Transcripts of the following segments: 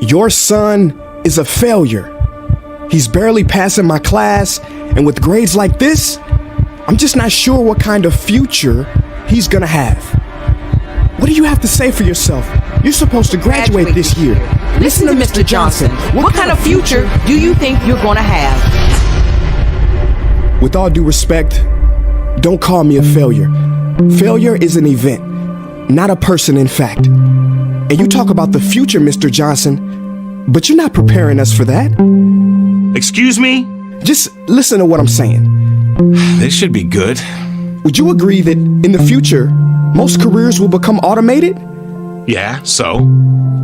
Your son is a failure. He's barely passing my class, and with grades like this, I'm just not sure what kind of future he's gonna have. What do you have to say for yourself? You're supposed to graduate this year. Listen to Mr. Johnson. What kind of future do you think you're going to have? With all due respect, don't call me a failure. Failure is an event, not a person, in fact. And you talk about the future, Mr. Johnson, but you're not preparing us for that. Excuse me? Just listen to what I'm saying. This should be good. Would you agree that in the future, most careers will become automated? Yeah, so?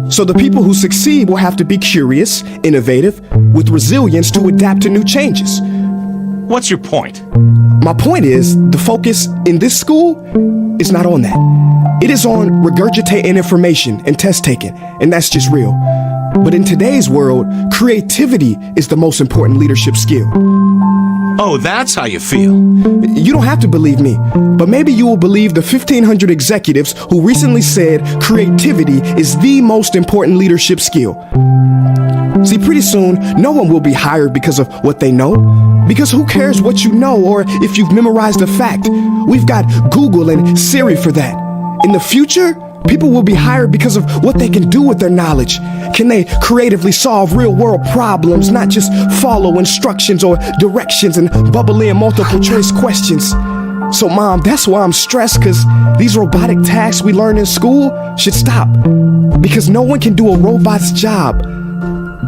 So the people who succeed will have to be curious, innovative, with resilience to adapt to new changes. What's your point? My point is, the focus in this school is not on that. It is on regurgitating information and test taking, and that's just real. But in today's world, creativity is the most important leadership skill. Oh, that's how you feel. You don't have to believe me, but maybe you will believe the 1,500 executives who recently said creativity is the most important leadership skill. See, pretty soon, no one will be hired because of what they know. Because who cares what you know or if you've memorized a fact? We've got Google and Siri for that. In the future, people will be hired because of what they can do with their knowledge. Can they creatively solve real-world problems, not just follow instructions or directions and bubble in multiple choice questions? So, Mom, that's why I'm stressed, because these robotic tasks we learn in school should stop. Because no one can do a robot's job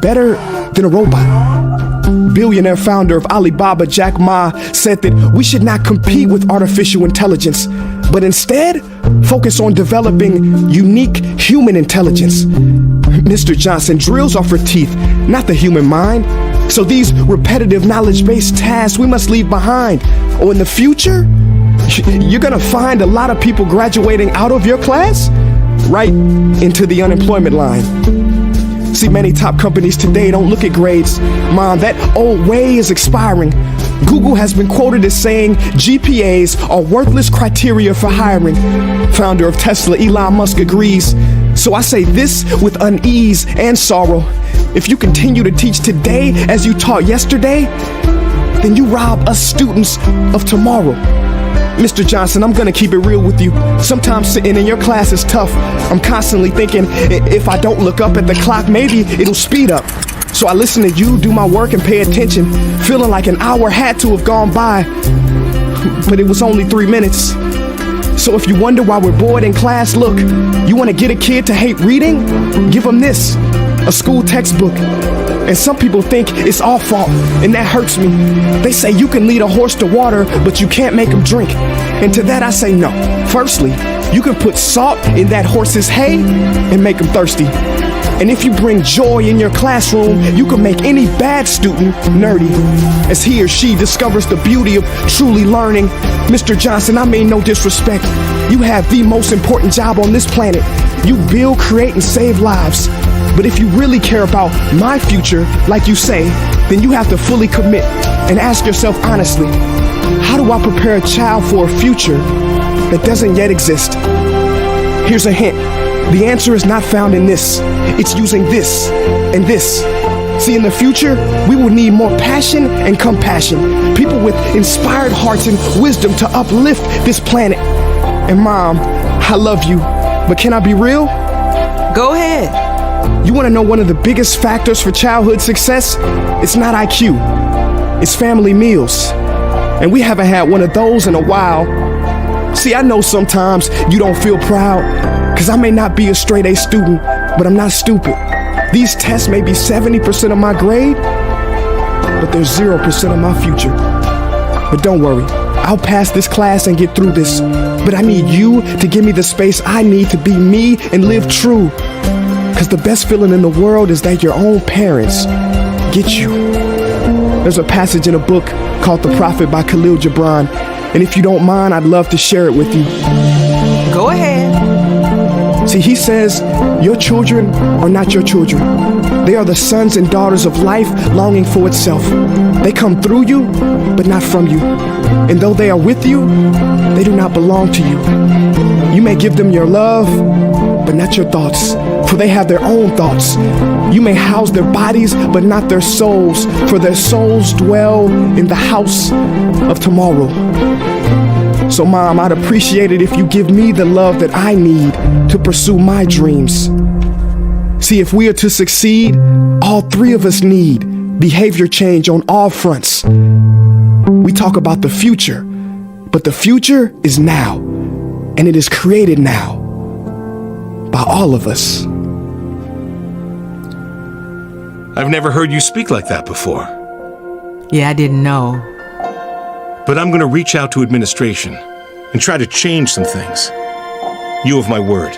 better than a robot. Billionaire founder of Alibaba, Jack Ma, said that we should not compete with artificial intelligence, but instead focus on developing unique human intelligence. Mr. Johnson, drills are for teeth, not the human mind. So these repetitive knowledge-based tasks we must leave behind. Or in the future, you're gonna find a lot of people graduating out of your class right into the unemployment line. See, many top companies today don't look at grades. Mom, that old way is expiring. Google has been quoted as saying GPAs are worthless criteria for hiring. Founder of Tesla, Elon Musk, agrees. So I say this with unease and sorrow. If you continue to teach today as you taught yesterday, then you rob us students of tomorrow. Mr. Johnson, I'm gonna keep it real with you. Sometimes sitting in your class is tough. I'm constantly thinking, if I don't look up at the clock, maybe it'll speed up. So I listen to you, do my work, and pay attention, feeling like an hour had to have gone by. But it was only 3 minutes. So if you wonder why we're bored in class, look, you wanna get a kid to hate reading? Give them this, a school textbook. And some people think it's our fault, and that hurts me. They say you can lead a horse to water, but you can't make him drink. And to that I say no. Firstly, you can put salt in that horse's hay and make him thirsty. And if you bring joy in your classroom, you can make any bad student nerdy, as he or she discovers the beauty of truly learning. Mr. Johnson, I mean no disrespect. You have the most important job on this planet. You build, create, and save lives. But if you really care about my future, like you say, then you have to fully commit and ask yourself honestly, how do I prepare a child for a future that doesn't yet exist? Here's a hint. The answer is not found in this. It's using this and this. See, in the future, we will need more passion and compassion. People with inspired hearts and wisdom to uplift this planet. And Mom, I love you, but can I be real? Go ahead. You want to know one of the biggest factors for childhood success? It's not IQ. It's family meals. And we haven't had one of those in a while. See, I know sometimes you don't feel proud, because I may not be a straight A student, but I'm not stupid. These tests may be 70% of my grade, but they're 0% of my future. But don't worry, I'll pass this class and get through this. But I need you to give me the space I need to be me and live true. Because the best feeling in the world is that your own parents get you. There's a passage in a book called The Prophet by Khalil Gibran. And if you don't mind, I'd love to share it with you. Go ahead. See, he says, your children are not your children. They are the sons and daughters of life longing for itself. They come through you, but not from you. And though they are with you, they do not belong to you. You may give them your love, but not your thoughts, for they have their own thoughts. You may house their bodies, but not their souls, for their souls dwell in the house of tomorrow. So, Mom, I'd appreciate it if you give me the love that I need to pursue my dreams. See, if we are to succeed, all three of us need behavior change on all fronts. We talk about the future, but the future is now, and it is created now by all of us. I've never heard you speak like that before. Yeah, I didn't know. But I'm gonna reach out to administration and try to change some things. You have my word.